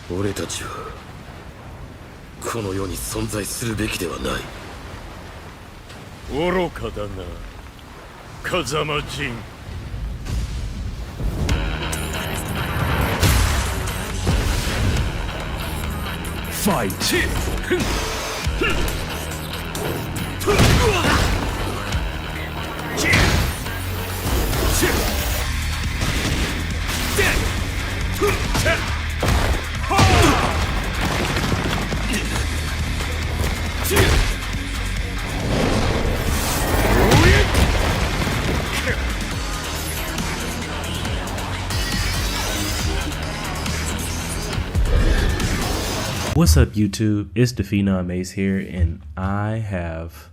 俺たちはこの世に存在するべきではない。愚かだな、風間陣。ファイト。What's up, YouTube? It's the Phenom Ace here, and I have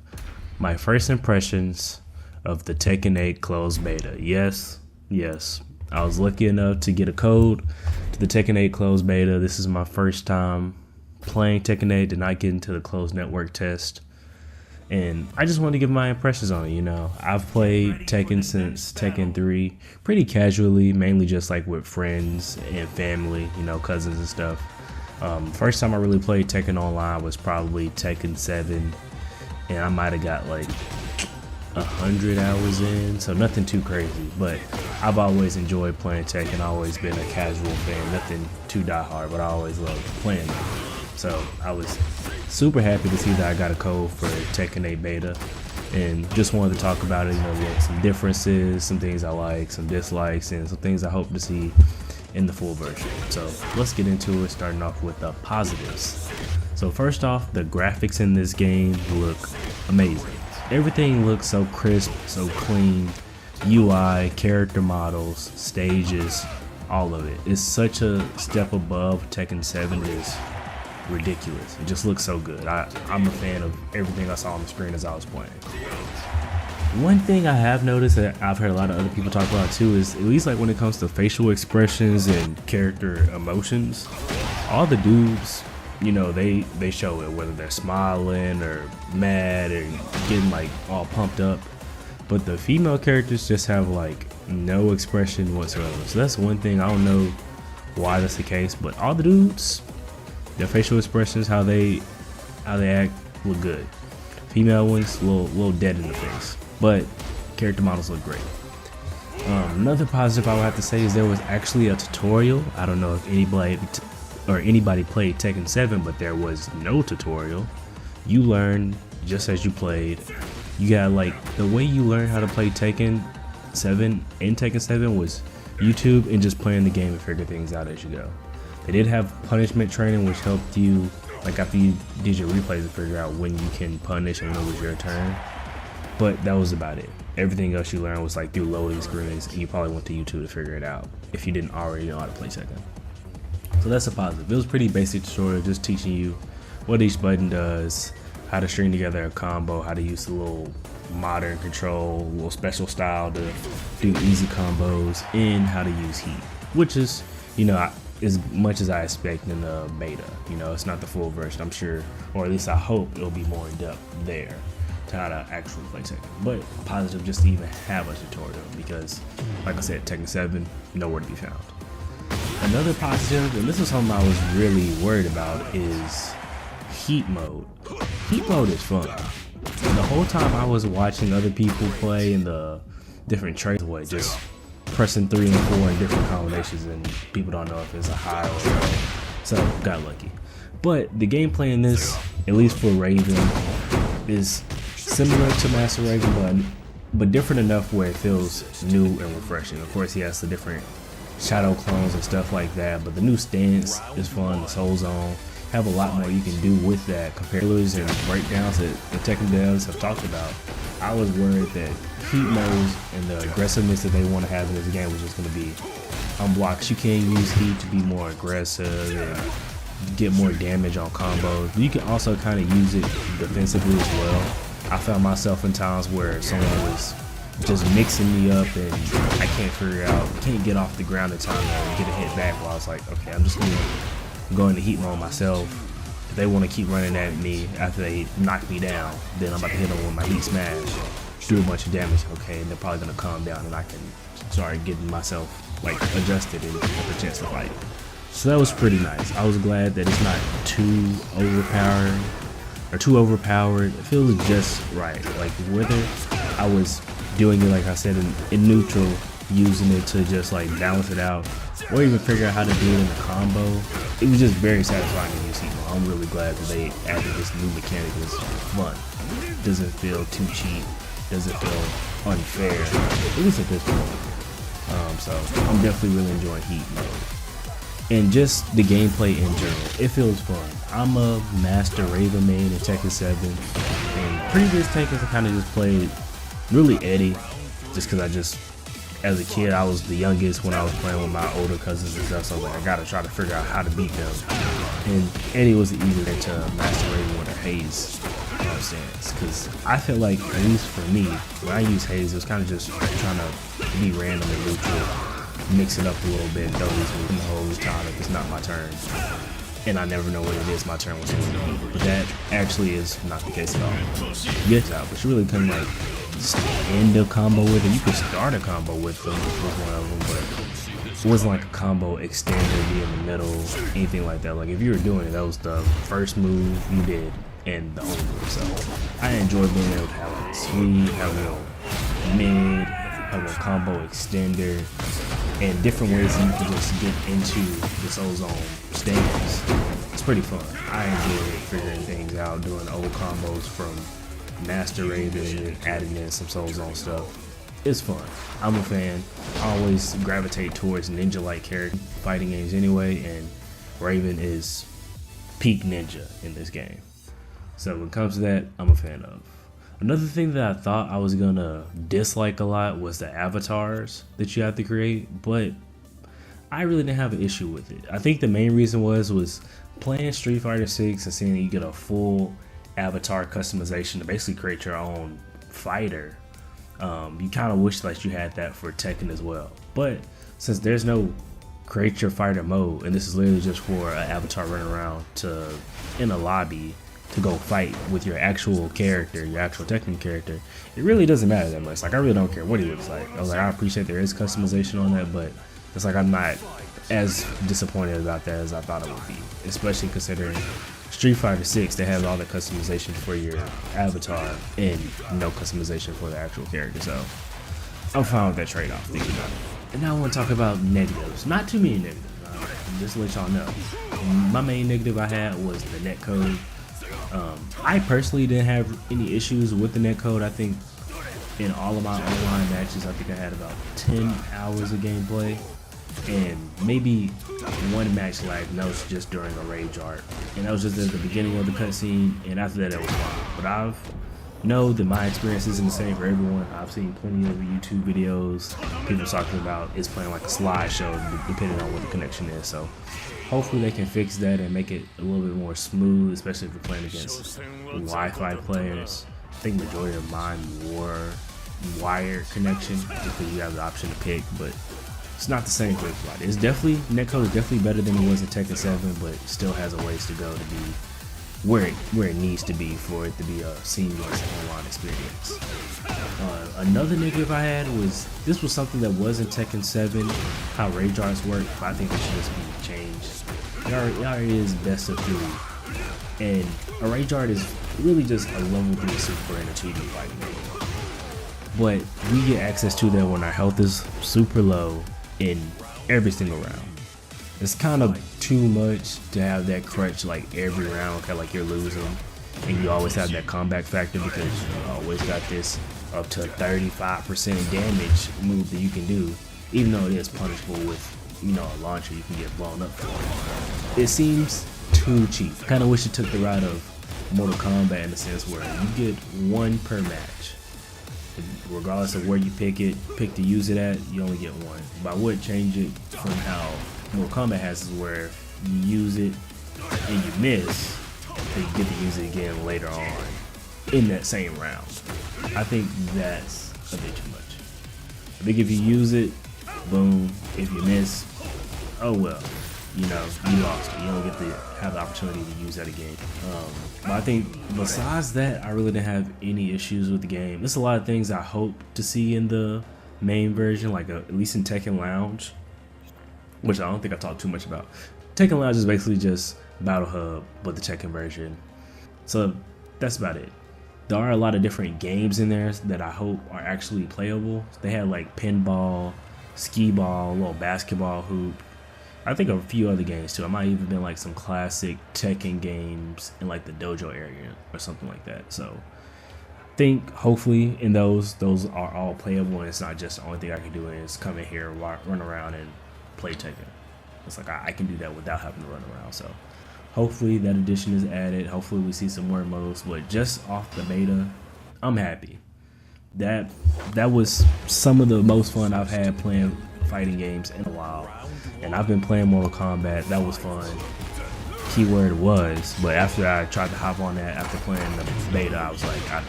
my first impressions of the Tekken 8 closed beta. Yes, I was lucky enough to get a code to the Tekken 8 closed beta. This is my first time playing Tekken 8, did not get into the closed network test, and I just wanted to give my impressions on it. You know, I've played Tekken since Tekken 3 pretty casually, mainly just like with friends and family, you know, cousins and stuff. First time I really played Tekken online was probably Tekken 7, and I might have got like 100 hours in, so nothing too crazy, but I've always enjoyed playing Tekken. I've always been a casual fan, nothing too diehard, but I always loved playing it. So I was super happy to see that I got a code for Tekken 8 beta, and just wanted to talk about it, you know, like some differences, some things I like, some dislikes, and some things I hope to see in the full version. So let's get into it, starting off with the positives. So first off, the graphics in this game look amazing. Everything looks so crisp, so clean. UI, character models, stages, all of it. It's such a step above Tekken 7. Is ridiculous. It just looks so good. I'm a fan of everything I saw on the screen as I was playing. One thing I have noticed that I've heard a lot of other people talk about too is, at least like when it comes to facial expressions and character emotions, all the dudes, you know, they show it, whether they're smiling or mad or getting like all pumped up, but the female characters just have like no expression whatsoever. So that's one thing. I don't know why that's the case, but all the dudes, their facial expressions, how they act, look good. Female ones a little dead in the face, but character models look great. Another positive I would have to say is there was actually a tutorial. I don't know if anybody played Tekken 7, but there was no tutorial. You learn just as you played. You got like, the way you learn how to play Tekken 7 in Tekken 7 was YouTube and just playing the game and figure things out as you go. They did have punishment training, which helped you, like after you did your replays, to figure out when you can punish and when it was your turn. But that was about it. Everything else you learned was like through loading screens, and you probably went to YouTube to figure it out if you didn't already know how to play Tekken. So that's a positive. It was pretty basic tutorial, just teaching you what each button does, how to string together a combo, how to use a little modern control, a little special style to do easy combos, and how to use heat, which is, you know, as much as I expect in the beta. You know, it's not the full version, I'm sure, or at least I hope it'll be more in depth there to how to actually play Tekken. But positive just to even have a tutorial, because like I said, Tekken 7, nowhere to be found. Another positive, and this is something I was really worried about, is heat mode. Heat mode is fun. And the whole time I was watching other people play in the different trades away, just pressing 3 and 4 in different combinations, and people don't know if it's a high or a low, so got lucky. But the gameplay in this, at least for Raven, is similar to Master Raven, but different enough where it feels new and refreshing. Of course, he has the different shadow clones and stuff like that, but the new stance is fun. The Soul Zone have a lot more you can do with that compared to and breakdowns that the Tekken devs have talked about. I was worried that heat modes and the aggressiveness that they want to have in this game was just going to be unblocked. You can use heat to be more aggressive and get more damage on combos, but you can also kind of use it defensively as well. I found myself in times where someone was just mixing me up and I can't get off the ground in time to get a hit back. While I was like, okay, I'm just gonna go into heat mode myself. If they want to keep running at me after they knock me down, then I'm about to hit them with my heat smash, do a bunch of damage. Okay, and they're probably gonna calm down and I can start getting myself like adjusted and have a chance to fight. So that was pretty nice. I was glad that it's not too overpowering or too overpowered. It feels just right. Like whether I was doing it, like I said, in neutral, using it to just like balance it out, or even figure out how to do it in a combo, it was just very satisfying to use Heat mode. I'm really glad that they added this new mechanic. It's fun. Doesn't feel too cheap. Doesn't feel unfair, at least at this point. So I'm definitely really enjoying Heat mode. And just the gameplay in general, it feels fun. I'm a master Raven main in Tekken 7. And previous Tekkens I kind of just played really Eddie, just because as a kid, I was the youngest when I was playing with my older cousins and stuff, so I was like, I gotta try to figure out how to beat them. And Eddie was the easier to master Raven with her Haze, you know what I'm saying? Because I feel like, at least for me, when I use Haze, it was kind of just trying to be random and neutral, mix it up a little bit, throw these moves in the whole time if it's not my turn. And I never know when it is my turn when it's going. But that actually is not the case at all. Get out, but you really couldn't like end a combo with it. You could start a combo with them, with one of them, but it wasn't like a combo extender, be in the middle, anything like that. Like if you were doing it, that was the first move you did and the only move. So I enjoyed being able to have a sweep, have a mid, have a combo extender, and different ways you can just get into this ozone stance. It's pretty fun. I enjoy figuring things out, doing old combos from Master Raven and adding in some Soul Zone stuff. It's fun. I'm a fan. I always gravitate towards ninja-like character fighting games anyway, and Raven is peak ninja in this game. So when it comes to that, I'm a fan of. Another thing that I thought I was gonna dislike a lot was the avatars that you have to create, but I really didn't have an issue with it. I think the main reason was playing Street Fighter 6 and seeing that you get a full avatar customization to basically create your own fighter. You kind of wish that you had that for Tekken as well, but since there's no create your fighter mode, and this is literally just for an avatar running around in a lobby to go fight with your actual character, your actual Tekken character, it really doesn't matter that much. Like I really don't care what he looks like. I was like, I appreciate there is customization on that, but it's like I'm not as disappointed about that as I thought it would be, especially considering Street Fighter 6, they have all the customization for your avatar and no customization for the actual character. So I'm fine with that trade-off, thinking about it. And now I want to talk about negatives. Not too many negatives, just to let y'all know. My main negative I had was the netcode. I personally didn't have any issues with the netcode. I think in all of my online matches, I think I had about 10 hours of gameplay. And maybe one match lag, and that was just during a rage art, and that was just at the beginning of the cutscene, and after that it was fine. But I know that my experience isn't the same for everyone. I've seen plenty of YouTube videos, people talking about it's playing like a slideshow depending on what the connection is. So hopefully they can fix that and make it a little bit more smooth, especially if you're playing against Wi-Fi players. I think the majority of mine were wired connection because you have the option to pick, but it's not the same for everybody. It's definitely, netcode is definitely better than it was in Tekken 7, but still has a ways to go to be where it needs to be for it to be a seamless online experience. Another negative I had was, this was something that was in Tekken 7, how rage arts work, but I think it should just be changed. It already is best of 3, and a rage art is really just a level 3 super in a 2D fighting game. But we get access to that when our health is super low in every single round. It's kind of too much to have that crutch like every round, kind of like you're losing, and you always have that comeback factor because you always got this up to 35% damage move that you can do, even though it is punishable with, you know, a launcher you can get blown up for. It seems too cheap. Kind of wish it took the route of Mortal Kombat in the sense where you get one per match. Regardless of where you pick to use it at, you only get one. But I would change it from how Mortal Kombat has, is where you use it and you miss, then you get to use it again later on in that same round. I think that's a bit too much. I think if you use it, boom. If you miss, oh well. You know, you lost it. You don't get to have the opportunity to use that again. But I think besides that, I really didn't have any issues with the game. There's a lot of things I hope to see in the main version, like at least in Tekken Lounge, which I don't think I talked too much about. Tekken Lounge is basically just Battle Hub with the Tekken version. So that's about it. There are a lot of different games in there that I hope are actually playable. They had like pinball, skee ball, a little basketball hoop. I think a few other games too. I might even been like some classic Tekken games in like the dojo area or something like that. So I think hopefully in those are all playable, and it's not just the only thing I can do is come in here, run around and play Tekken. It's like I can do that without having to run around. So hopefully that addition is added. Hopefully we see some more modes. But just off the beta, I'm happy. That was some of the most fun I've had playing fighting games in a while. And I've been playing Mortal Kombat. That was fun. Keyword was, but after I tried to hop on that after playing the beta, I was like,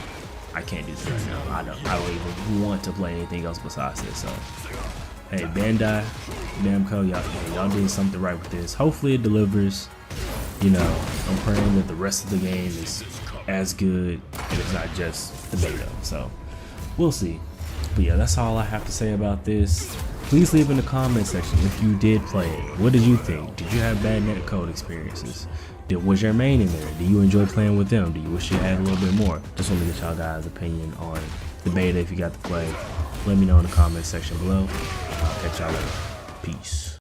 I can't do this right now. I don't even want to play anything else besides this. So hey, Bandai Namco, y'all did something right with this. Hopefully it delivers. You know, I'm praying that the rest of the game is as good and it's not just the beta. So we'll see. But yeah, that's all I have to say about this. Please leave in the comment section if you did play it. What did you think? Did you have bad netcode experiences? Was your main in there? Do you enjoy playing with them? Do you wish you had a little bit more? Just want to get y'all guys' opinion on the beta if you got to play. Let me know in the comment section below. I'll catch y'all later. Peace.